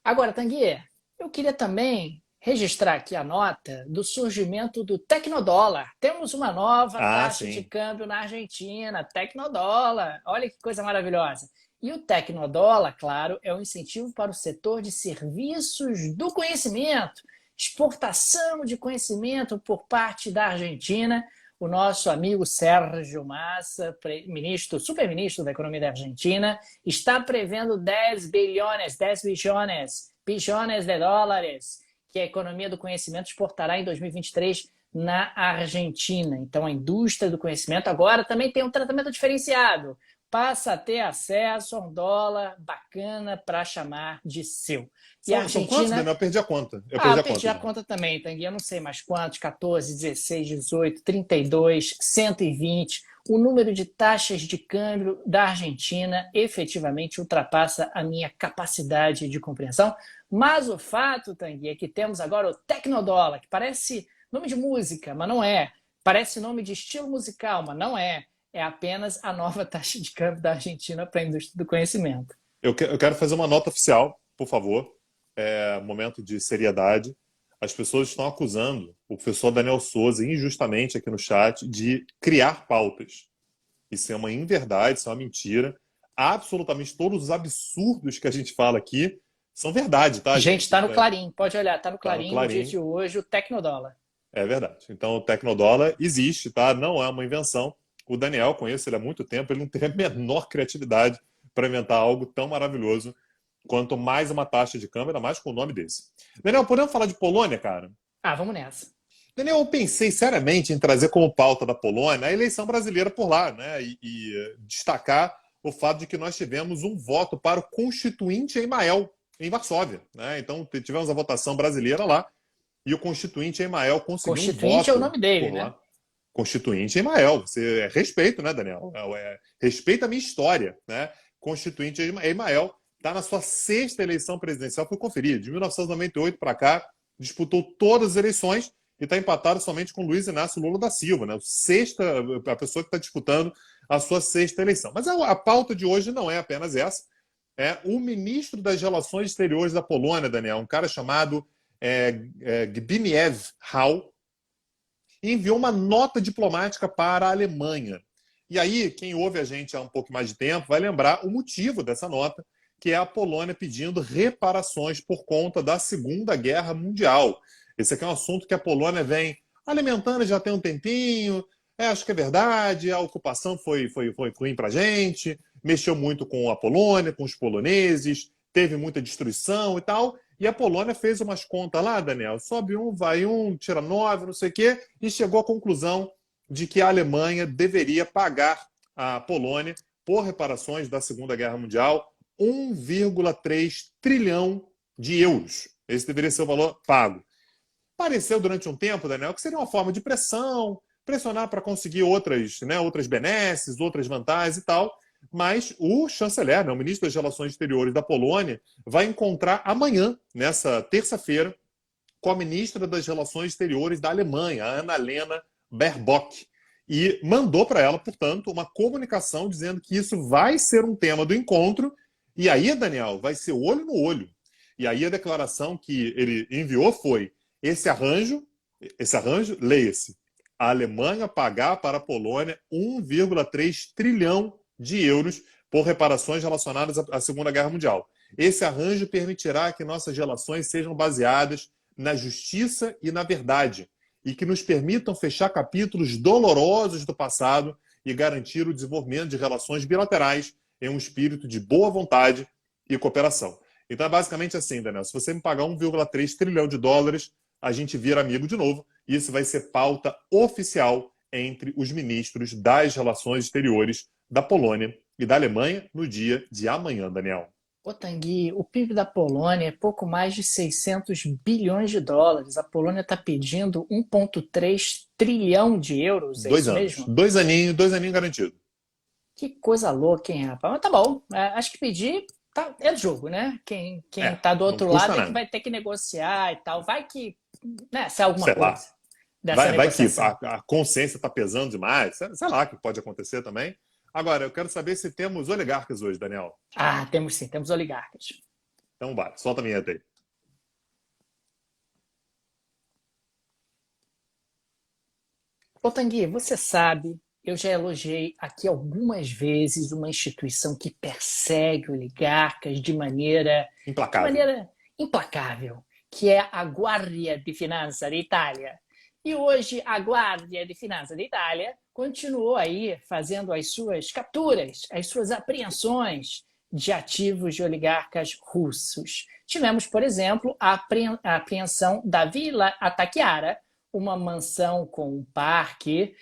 Agora, Tanguy, eu queria também registrar aqui a nota do surgimento do Tecnodólar. Temos uma nova taxa de Sim. câmbio na Argentina, Tecnodólar. Olha que coisa maravilhosa. E o Tecnodólar, claro, é um incentivo para o setor de serviços do conhecimento, exportação de conhecimento por parte da Argentina. O nosso amigo Sérgio Massa, super-ministro da Economia da Argentina, está prevendo 10 bilhões de dólares que a economia do conhecimento exportará em 2023 na Argentina. Então, a indústria do conhecimento agora também tem um tratamento diferenciado. passa a ter acesso a um dólar bacana para chamar de seu. E a São quantos, Argentina... Daniel? Eu perdi a conta. Eu perdi a conta também, Tanguy. Eu não sei mais quantos, 14, 16, 18, 32, 120. O número de taxas de câmbio da Argentina efetivamente ultrapassa a minha capacidade de compreensão. Mas o fato, Tanguy, é que temos agora o Tecnodólar, que parece nome de música, mas não é. Parece nome de estilo musical, mas não é. É apenas a nova taxa de câmbio da Argentina para a indústria do conhecimento. Eu quero fazer uma nota oficial, por favor. Momento de seriedade. As pessoas estão acusando o professor Daniel Souza, injustamente aqui no chat, de criar pautas. Isso é uma inverdade, isso é uma mentira. Absolutamente todos os absurdos que a gente fala aqui são verdade, tá, gente? Gente, está no Clarim, pode olhar, está no Clarim, Clarim. no dia de hoje, o Tecnodólar. É verdade. Então, o Tecnodólar existe, tá? Não é uma invenção. O Daniel, conheço ele há muito tempo, ele não teve a menor criatividade para inventar algo tão maravilhoso quanto mais uma taxa de câmbio, ainda mais com o nome desse. Daniel, podemos falar de Polônia, cara? Vamos nessa. Daniel, eu pensei seriamente em trazer como pauta da Polônia a eleição brasileira por lá, né? E destacar o fato de que nós tivemos um voto para o Constituinte Emael, em Varsóvia, né? Então, tivemos a votação brasileira lá e o Constituinte Emael conseguiu um voto. Constituinte é o nome dele, né? Constituinte Emael. Você respeito, né, Daniel? Respeita a minha história, né? Constituinte Emael está na sua sexta eleição presidencial, fui conferir. De 1998 para cá, disputou todas as eleições e está empatado somente com Luiz Inácio Lula da Silva, né? A pessoa que está disputando a sua sexta eleição. Mas a pauta de hoje não é apenas essa. É o ministro das Relações Exteriores da Polônia, Daniel, um cara chamado Zbigniew Hał, enviou uma nota diplomática para a Alemanha. E aí, quem ouve a gente há um pouco mais de tempo vai lembrar o motivo dessa nota, que é a Polônia pedindo reparações por conta da Segunda Guerra Mundial. Esse aqui é um assunto que a Polônia vem alimentando já tem um tempinho. Acho que é verdade, a ocupação foi ruim para a gente, mexeu muito com a Polônia, com os poloneses, teve muita destruição e tal. E a Polônia fez umas contas lá, Daniel, sobe um, vai um, tira 9, não sei o quê, e chegou à conclusão de que a Alemanha deveria pagar à Polônia, por reparações da Segunda Guerra Mundial, 1,3 trilhão de euros. Esse deveria ser o valor pago. Pareceu durante um tempo, Daniel, que seria uma forma de pressão, pressionar para conseguir outras benesses, outras vantagens e tal. Mas o chanceler, o ministro das Relações Exteriores da Polônia, vai encontrar amanhã, nessa terça-feira, com a ministra das Relações Exteriores da Alemanha, a Annalena Baerbock. E mandou para ela, portanto, uma comunicação dizendo que isso vai ser um tema do encontro. E aí, Daniel, vai ser olho no olho. E aí a declaração que ele enviou foi: esse arranjo, leia-se, a Alemanha pagar para a Polônia 1,3 trilhão de euros por reparações relacionadas à Segunda Guerra Mundial. Esse arranjo permitirá que nossas relações sejam baseadas na justiça e na verdade, e que nos permitam fechar capítulos dolorosos do passado e garantir o desenvolvimento de relações bilaterais em um espírito de boa vontade e cooperação. Então é basicamente assim, Daniel, se você me pagar 1,3 trilhão de dólares, a gente vira amigo de novo, e isso vai ser pauta oficial entre os ministros das Relações Exteriores da Polônia e da Alemanha no dia de amanhã, Daniel. Tanguy, o PIB da Polônia é pouco mais de 600 bilhões de dólares. A Polônia está pedindo 1,3 trilhão de euros. É 2 isso anos. mesmo? 2 aninhos garantido. Que coisa louca, hein, rapaz? Mas tá bom. Acho que pedir é do jogo, né? Quem tá do outro lado é que vai ter que negociar e tal. Vai que, né, se é alguma sei coisa lá. dessa negociação. Vai que a consciência está pesando demais. Sei lá, que pode acontecer também. Agora, eu quero saber se temos oligarcas hoje, Daniel. Temos sim, temos oligarcas. Então vai, solta a vinheta aí. Tanguy, você sabe, eu já elogiei aqui algumas vezes uma instituição que persegue oligarcas de maneira implacável, que é a Guardia di Finanza d'Italia. E hoje a Guardia di Finanza d'Italia continuou aí fazendo as suas capturas, as suas apreensões de ativos de oligarcas russos. Tivemos, por exemplo, a apreensão da Villa Attacchiara, uma mansão com um parque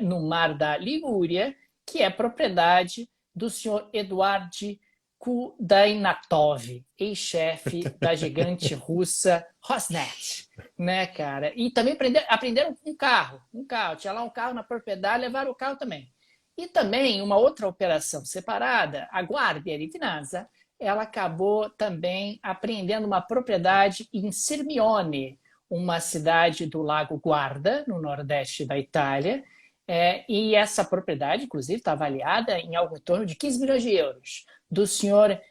no mar da Ligúria, que é propriedade do senhor Eduard Kudainatov, ex-chefe da gigante russa Rosneft, né, cara? E também aprenderam um carro, tinha lá um carro na propriedade, levaram o carro também. E também uma outra operação separada, a Guardia di Finanza, ela acabou também apreendendo uma propriedade em Sirmione, uma cidade do Lago Guarda, no nordeste da Itália, e essa propriedade, inclusive, está avaliada em algo em torno de 15 milhões de euros, do senhor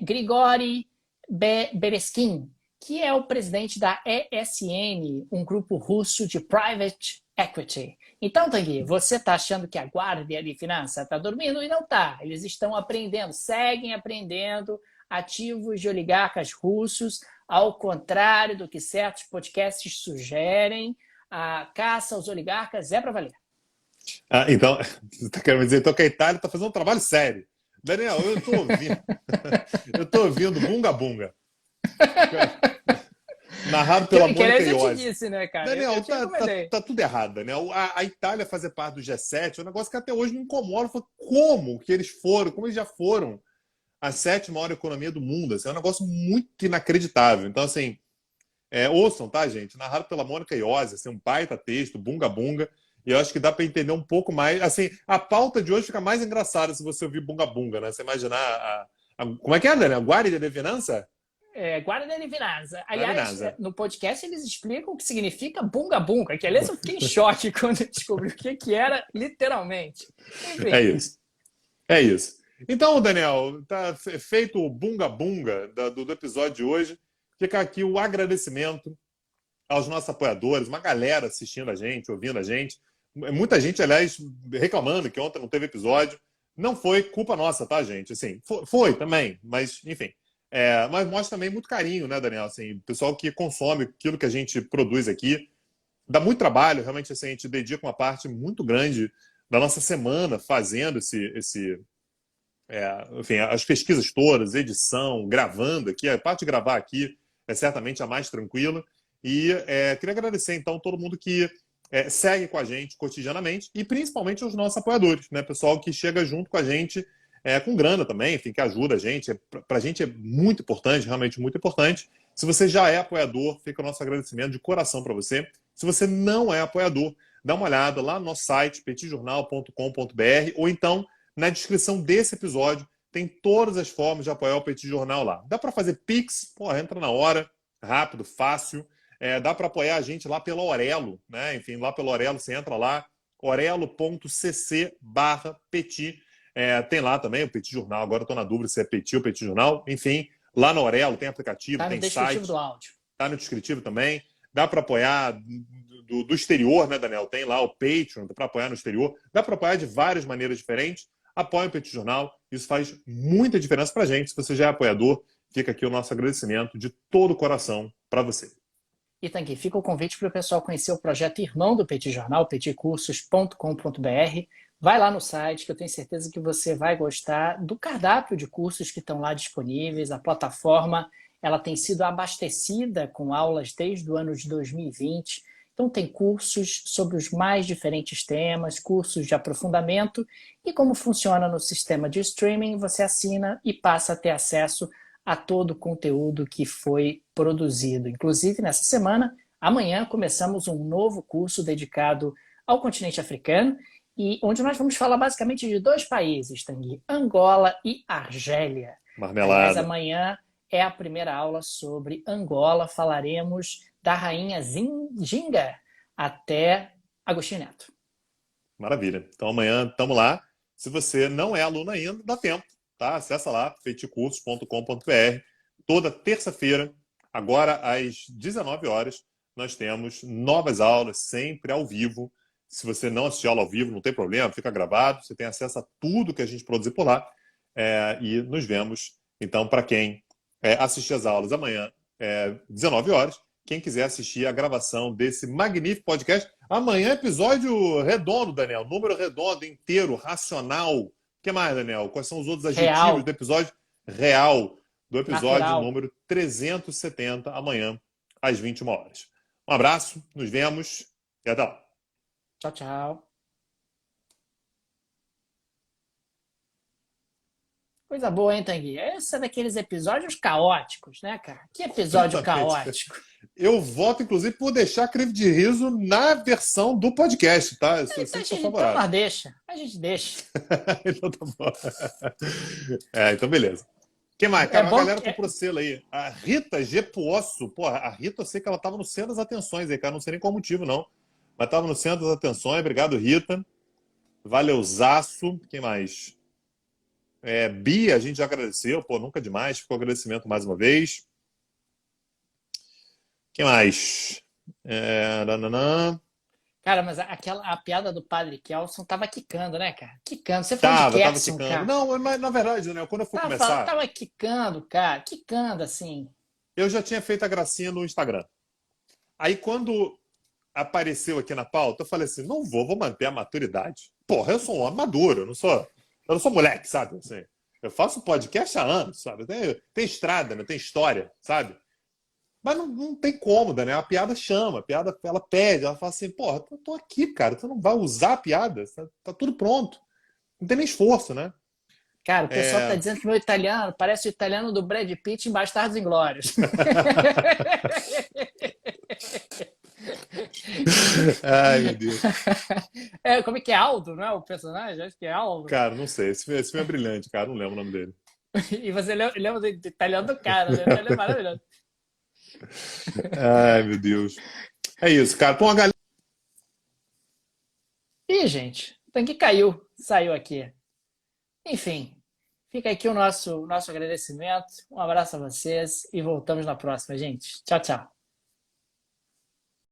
Grigori Bereskin, que é o presidente da ESN, um grupo russo de private equity. Então, Tanguy, você está achando que a Guardia de Finança está dormindo? E não está. Eles estão aprendendo, seguem aprendendo ativos de oligarcas russos, ao contrário do que certos podcasts sugerem, a caça aos oligarcas é para valer. Então, você está querendo dizer então, que a Itália está fazendo um trabalho sério. Daniel, eu estou ouvindo Bunga Bunga. Narrado pela Mônica Iose. Eu te disse, né, cara? Daniel, tá tudo errado, Daniel. A Itália fazer parte do G7 é um negócio que até hoje me incomoda. Como que eles foram, como eles já foram a 7ª maior economia do mundo. Assim, é um negócio muito inacreditável. Então, assim, ouçam, tá, gente? Narrado pela Mônica Iose, assim, um baita texto, Bunga Bunga. E eu acho que dá para entender um pouco mais. Assim, a pauta de hoje fica mais engraçada se você ouvir Bunga Bunga, né? Você imaginar como é que é, Daniel? Guardia de Finanza? Guarda de Finanza. Aliás, no podcast eles explicam o que significa bunga bunga, que aliás eu fiquei em choque quando eu descobri o que era literalmente. Enfim. É isso. Então, Daniel, tá feito o bunga bunga do episódio de hoje. Fica aqui o agradecimento aos nossos apoiadores, uma galera assistindo a gente, ouvindo a gente. Muita gente, aliás, reclamando que ontem não teve episódio. Não foi culpa nossa, tá, gente? Assim, foi também, mas enfim. Mas mostra também muito carinho, né, Daniel? Assim, o pessoal que consome aquilo que a gente produz aqui. Dá muito trabalho, realmente, assim, a gente dedica uma parte muito grande da nossa semana fazendo enfim, as pesquisas todas, edição, gravando aqui. A parte de gravar aqui é certamente a mais tranquila. E queria agradecer, então, todo mundo que segue com a gente cotidianamente e principalmente aos nossos apoiadores, né? Pessoal que chega junto com a gente com grana também, enfim, que ajuda a gente. Para a gente é muito importante, realmente muito importante. Se você já é apoiador, fica o nosso agradecimento de coração para você. Se você não é apoiador, dá uma olhada lá no nosso site, petitjornal.com.br, ou então, na descrição desse episódio, tem todas as formas de apoiar o Petit Jornal lá. Dá para fazer Pix, entra na hora, rápido, fácil. Dá para apoiar a gente lá pela Orelo, né? Enfim, lá pelo Orelo, você entra lá, orelo.cc/petit. Tem lá também o Petit Jornal. Agora estou na dúvida se é Petit ou Petit Jornal. Enfim, lá no Orelo tem aplicativo, tem site. Está no descritivo do áudio. Está no descritivo também. Dá para apoiar do exterior, né, Daniel? Tem lá o Patreon, dá para apoiar no exterior. Dá para apoiar de várias maneiras diferentes. Apoie o Petit Jornal. Isso faz muita diferença para a gente. Se você já é apoiador, fica aqui o nosso agradecimento de todo o coração para você. E aqui fica o convite para o pessoal conhecer o projeto irmão do Petit Jornal, petitcursos.com.br. Vai lá no site, que eu tenho certeza que você vai gostar do cardápio de cursos que estão lá disponíveis. A plataforma ela tem sido abastecida com aulas desde o ano de 2020. Então tem cursos sobre os mais diferentes temas, cursos de aprofundamento e como funciona no sistema de streaming. Você assina e passa a ter acesso a todo o conteúdo que foi produzido. Inclusive, nessa semana, amanhã, começamos um novo curso dedicado ao continente africano, e onde nós vamos falar basicamente de 2 países, Tanguy, Angola e Argélia. Marmelada. Mas amanhã é a primeira aula sobre Angola. Falaremos da rainha Zinga até Agostinho Neto. Maravilha. Então amanhã estamos lá. Se você não é aluno ainda, dá tempo. Tá? Acessa lá, petitcursos.com.br. Toda terça-feira, agora às 19 horas, nós temos novas aulas, sempre ao vivo. Se você não assistir aula ao vivo, não tem problema, fica gravado. Você tem acesso a tudo que a gente produzir por lá. E nos vemos, então, para quem assistir as aulas amanhã, 19 horas. Quem quiser assistir a gravação desse magnífico podcast. Amanhã, episódio redondo, Daniel. Número redondo, inteiro, racional. O que mais, Daniel? Quais são os outros adjetivos do episódio real? Do episódio Natural. número 370, amanhã, às 21 horas. Um abraço, nos vemos e até lá. Tchau, tchau. Coisa boa, hein, Tanguy? Esse é daqueles episódios caóticos, né, cara? Que episódio Exatamente. caótico. Eu voto, inclusive, por deixar a Crave de Riso na versão do podcast, tá? Eu Então, sempre sou então favorável. nós deixa. A gente deixa. Então tá bom. Então beleza. Quem mais? É Cara, uma bom galera que. procurou selo aí. A Rita Gepuosso. Porra, a Rita, eu sei que ela tava no centro das atenções aí, cara. Não sei nem qual motivo, não. Mas tava no centro das atenções. Obrigado, Rita. Valeuzaço. Quem mais? Bia, a gente já agradeceu. Pô, nunca demais. Ficou agradecimento mais uma vez. Quem mais? Nananã. Cara, mas a piada do Padre Kelson tava quicando, né, cara? Quicando. Você falou de Tava Kelson, ficando. cara. Não, mas na verdade, né, quando eu fui começar, Tava quicando, cara. Quicando, assim. eu já tinha feito a gracinha no Instagram. Aí quando apareceu aqui na pauta, eu falei assim, não vou manter a maturidade. Porra, eu sou um homem maduro, eu não sou moleque, sabe? Assim, eu faço podcast há anos, sabe? Tem estrada, né? Tem história, sabe? Mas não tem como, né? A piada chama, a piada ela pede, ela fala assim, porra, eu tô aqui, cara, tu não vai usar a piada, tá tudo pronto. Não tem nem esforço, né? Cara, o pessoal tá É... dizendo que meu italiano parece o italiano do Brad Pitt em Bastardos Inglórios. Ai, meu Deus. Como é que é Aldo, não é o personagem? Acho que é Aldo. Cara, não sei. Esse filme é brilhante, cara. Não lembro o nome dele. E você lembra do italiano do cara, né? Então ele é maravilhoso. Ai, meu Deus. É isso, cara. Pô, uma galera. Ih, gente, o tanque caiu, saiu aqui. Enfim, fica aqui o nosso agradecimento. Um abraço a vocês e voltamos na próxima, gente. Tchau, tchau.